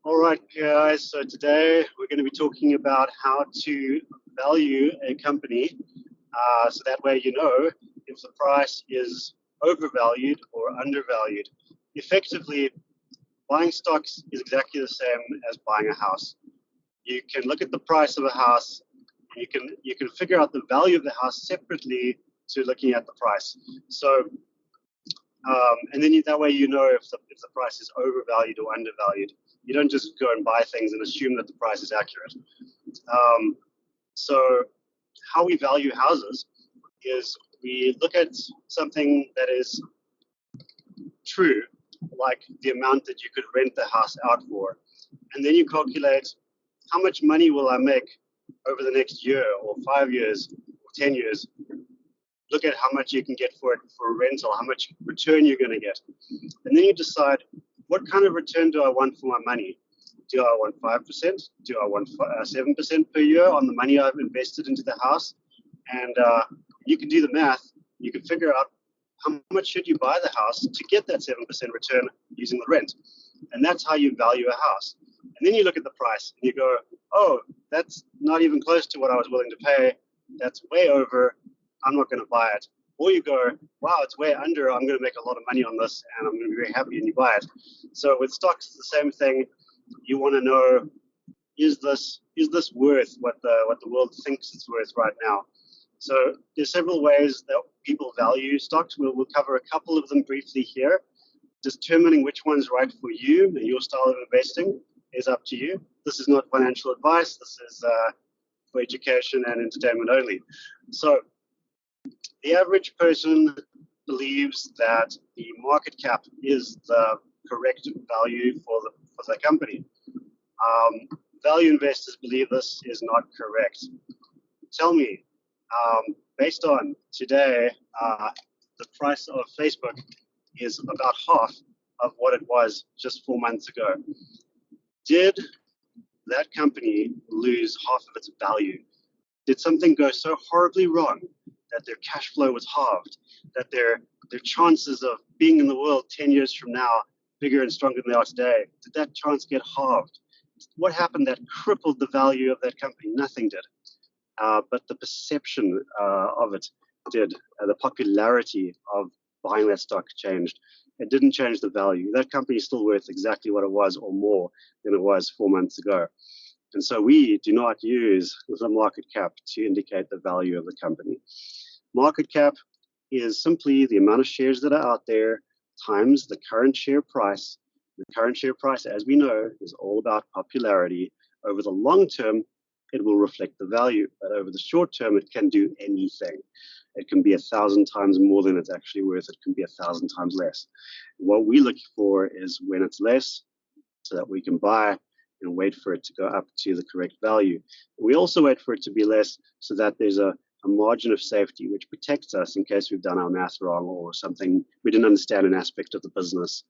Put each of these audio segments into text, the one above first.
All right, guys. So today we're going to be talking about how to value a company. So that way you know if the price is overvalued or undervalued. Effectively, buying stocks is exactly the same as buying a house. You can look at the price of a house. You can figure out the value of the house separately to looking at the price. So and then that way you know if the price is overvalued or undervalued. You don't just go and buy things and assume that the price is accurate. So how we value houses is we look at something that is true, like the amount that you could rent the house out for, and then you calculate how much money will I make over the next year or 5 years or 10 years. Look at how much you can get for it for a rental, how much return you're going to get. And then you decide, what kind of return do I want for my money? Do I want 5%? Do I want 7% per year on the money I've invested into the house? And you can do the math. You can figure out how much should you buy the house to get that 7% return using the rent. And that's how you value a house. And then you look at the price and you go, oh, that's not even close to what I was willing to pay. That's way over. I'm not going to buy it. Or you go, wow, it's way under. I'm going to make a lot of money on this and I'm going to be very happy, and you buy it. So with stocks, it's the same thing. You want to know, is this worth what the world thinks it's worth right now? So there's several ways that people value stocks. We'll cover a couple of them briefly here. Determining which one's right for you and your style of investing is up to you. This is not financial advice. This is for education and entertainment only. So the average person believes that the market cap is the correct value for the company. Value investors believe this is not correct. Tell me, based on today, the price of Facebook is about half of what it was just 4 months ago. Did that company lose half of its value? Did something go so horribly wrong that their cash flow was halved, that their chances of being in the world 10 years from now bigger and stronger than they are today, did that chance get halved? What happened that crippled the value of that company? Nothing did. But the perception of it did. The popularity of buying that stock changed. It didn't change the value. That company is still worth exactly what it was or more than it was 4 months ago. And so we do not use the market cap to indicate the value of the company. Market cap is simply the amount of shares that are out there times the current share price. The current share price, as we know, is all about popularity. Over the long term, it will reflect the value, but over the short term, it can do anything. It can be 1,000 times more than it's actually worth. It can be 1,000 times less. What we look for is when it's less, so that we can buy and wait for it to go up to the correct value. We also wait for it to be less so that there's a margin of safety which protects us in case we've done our math wrong or something, we didn't understand an aspect of the business.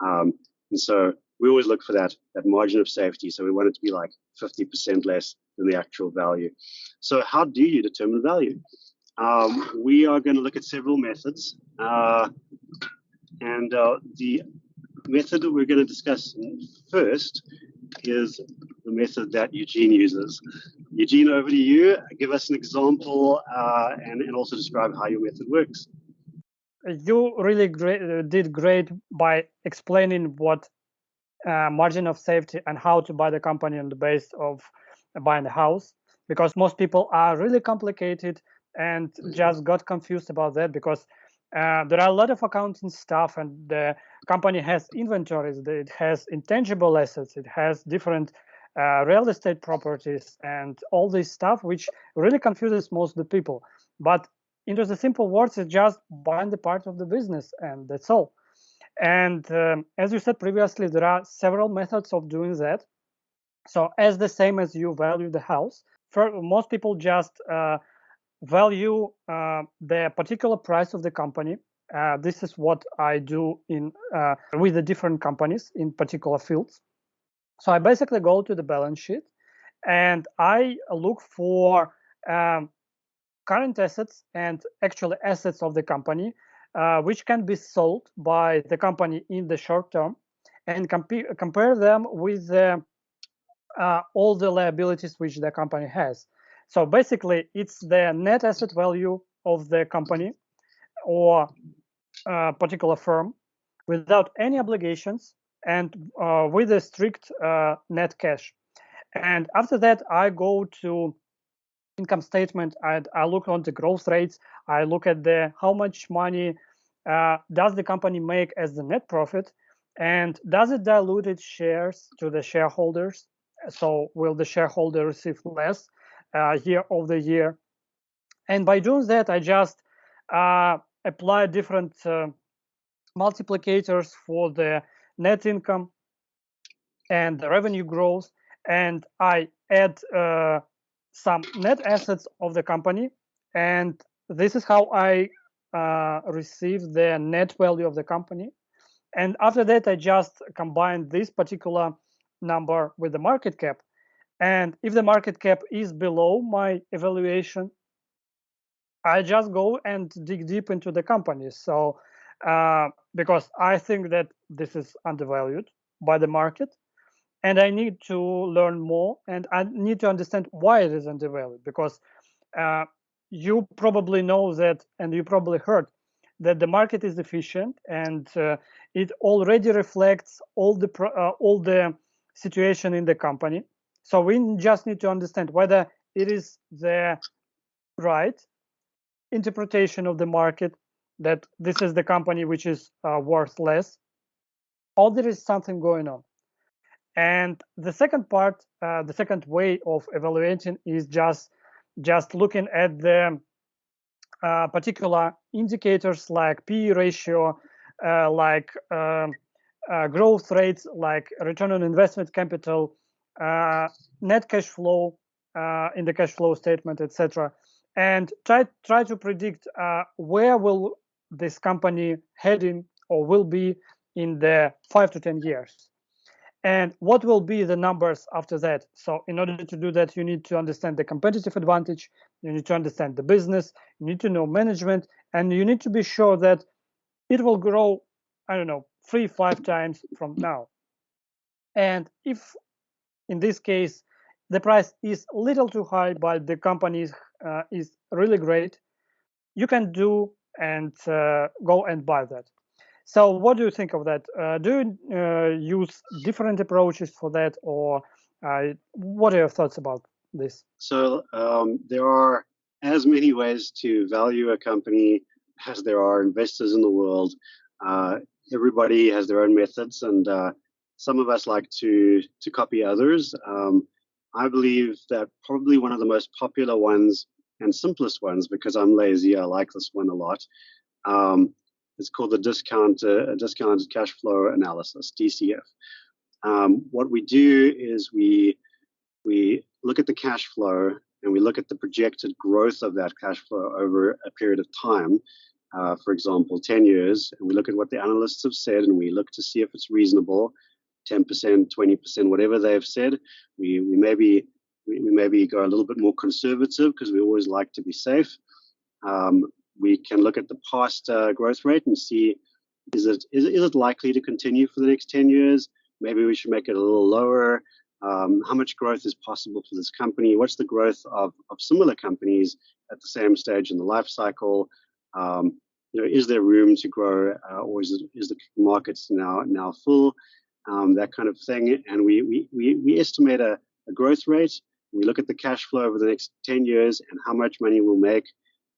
And so we always look for that margin of safety. So we want it to be like 50% less than the actual value. So how do you determine value? We are going to look at several methods. And the method that we're going to discuss first is the method that Eugene uses. Eugene, over to you. Give us an example and also describe how your method works. You really did great by explaining what margin of safety and how to buy the company on the base of buying a house, because most people are really complicated and just got confused about that, because there are a lot of accounting stuff, and the company has inventories, it has intangible assets, it has different real estate properties and all this stuff, which really confuses most of the people. But into the simple words, it's just buying the part of the business, and that's all. And as you said previously, there are several methods of doing that. So as the same as you value the house, most people just value the particular price of the company. This is what I do in with the different companies in particular fields. So I basically go to the balance sheet and I look for current assets and actually assets of the company, which can be sold by the company in the short term. and compare them with all the liabilities which the company has. So basically, it's the net asset value of the company or particular firm without any obligations and with a strict net cash. And after that, I go to income statement. I look on the growth rates. I look at the how much money does the company make as the net profit, and does it dilute its shares to the shareholders? So will the shareholder receive less year over year? And by doing that, I just apply different multiplicators for the net income and the revenue growth, and I add some net assets of the company, and this is how I receive the net value of the company. And after that, I just combine this particular number with the market cap, and if the market cap is below my evaluation, I just go and dig deep into the company. So because I think that this is undervalued by the market, and I need to learn more, and I need to understand why it is undervalued, because you probably know that, and you probably heard that the market is efficient, and it already reflects all the situation in the company. So we just need to understand whether it is the right interpretation of the market, that this is the company which is worth less, or there is something going on. And the second part, the second way of evaluating is just looking at the particular indicators like PE ratio, like growth rates, like return on investment capital, net cash flow in the cash flow statement, etc., and try to predict where will this company heading or will be in the 5 to 10 years. And what will be the numbers after that? So in order to do that, you need to understand the competitive advantage, you need to understand the business, you need to know management, and you need to be sure that it will grow, I don't know, 3-5 times from now. And if in this case the price is a little too high but the company is really great, you can do and go and buy that. So what do you think of that? Do you use different approaches for that, or what are your thoughts about this? So there are as many ways to value a company as there are investors in the world. Everybody has their own methods, and some of us like to copy others. I believe that probably one of the most popular ones and simplest ones, because I'm lazy, I like this one a lot. It's called the discounted cash flow analysis, DCF. What we do is we look at the cash flow and we look at the projected growth of that cash flow over a period of time, for example, 10 years, and we look at what the analysts have said and we look to see if it's reasonable, 10%, 20%, whatever they've said. We maybe go a little bit more conservative because we always like to be safe. We can look at the past growth rate and see, is it likely to continue for the next 10 years? Maybe we should make it a little lower. How much growth is possible for this company? What's the growth of similar companies at the same stage in the life cycle? Is there room to grow, or is the market now full? That kind of thing. And we estimate a growth rate. We look at the cash flow over the next 10 years and how much money we'll make,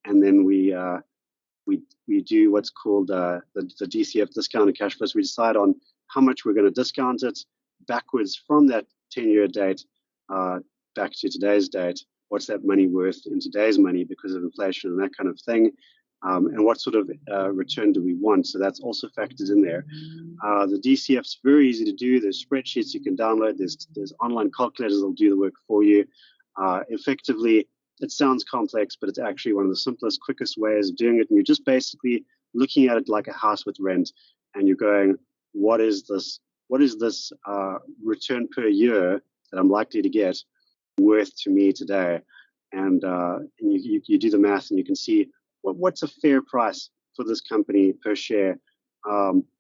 and then we do what's called the DCF, discounted cash flows. We decide on how much we're going to discount it backwards from that 10-year date back to today's date. What's that money worth in today's money because of inflation and that kind of thing? And what sort of return do we want? So that's also factored in there. The DCF's very easy to do. There's spreadsheets you can download. There's online calculators that'll do the work for you. Effectively, it sounds complex, but it's actually one of the simplest, quickest ways of doing it. And you're just basically looking at it like a house with rent, and you're going, what is this return per year that I'm likely to get worth to me today? And you do the math, and you can see what's a fair price for this company per share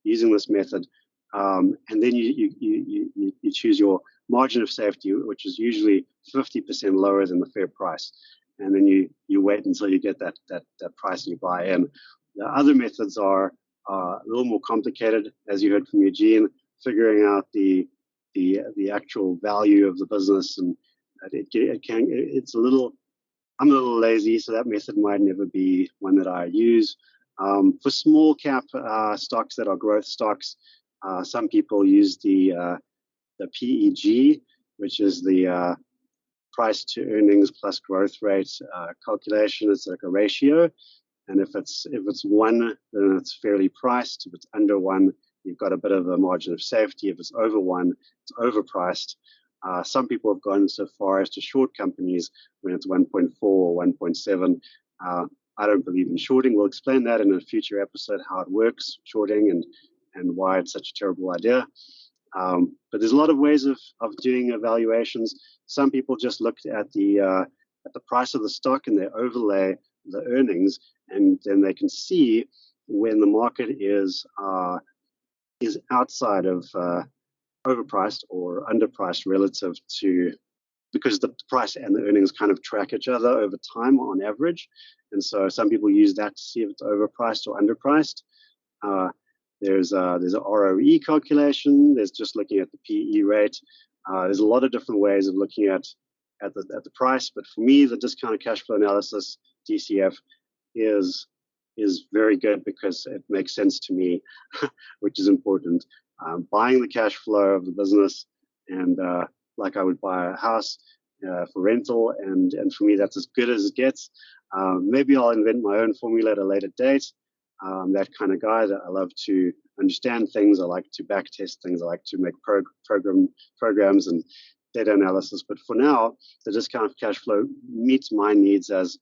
using this method. And then you choose your margin of safety, which is usually 50% lower than the fair price. And then you wait until you get that price and you buy in. The other methods are a little more complicated, as you heard from Eugene, figuring out the actual value of the business, and it's a little. I'm a little lazy, so that method might never be one that I use. For small cap stocks that are growth stocks, some people use the PEG, which is the price to earnings plus growth rate calculation. It's like a ratio, and if it's 1, then it's fairly priced. If it's under 1, you've got a bit of a margin of safety. If it's over 1, it's overpriced. Some people have gone so far as to short companies when it's 1.4 or 1.7. I don't believe in shorting. We'll explain that in a future episode, how it works, shorting, and why it's such a terrible idea. But there's a lot of ways of doing evaluations. Some people just looked at the price of the stock and they overlay the earnings, and then they can see when the market is outside of overpriced or underpriced relative to, because the price and the earnings kind of track each other over time on average. And so some people use that to see if it's overpriced or underpriced. There's a ROE calculation. There's just looking at the PE rate. There's a lot of different ways of looking at the price. But for me, the discounted cash flow analysis, DCF, is very good because it makes sense to me, which is important. Buying the cash flow of the business, and like I would buy a house for rental, and for me that's as good as it gets. Maybe I'll invent my own formula at a later date. That kind of guy that I love to understand things. I like to back test things. I like to make programs and data analysis. But for now, the discounted cash flow meets my needs as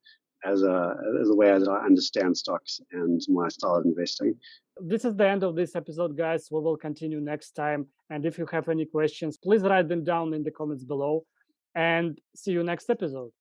a way that I understand stocks and my style of investing. This is the end of this episode, guys. We will continue next time. And if you have any questions, please write them down in the comments below. And see you next episode.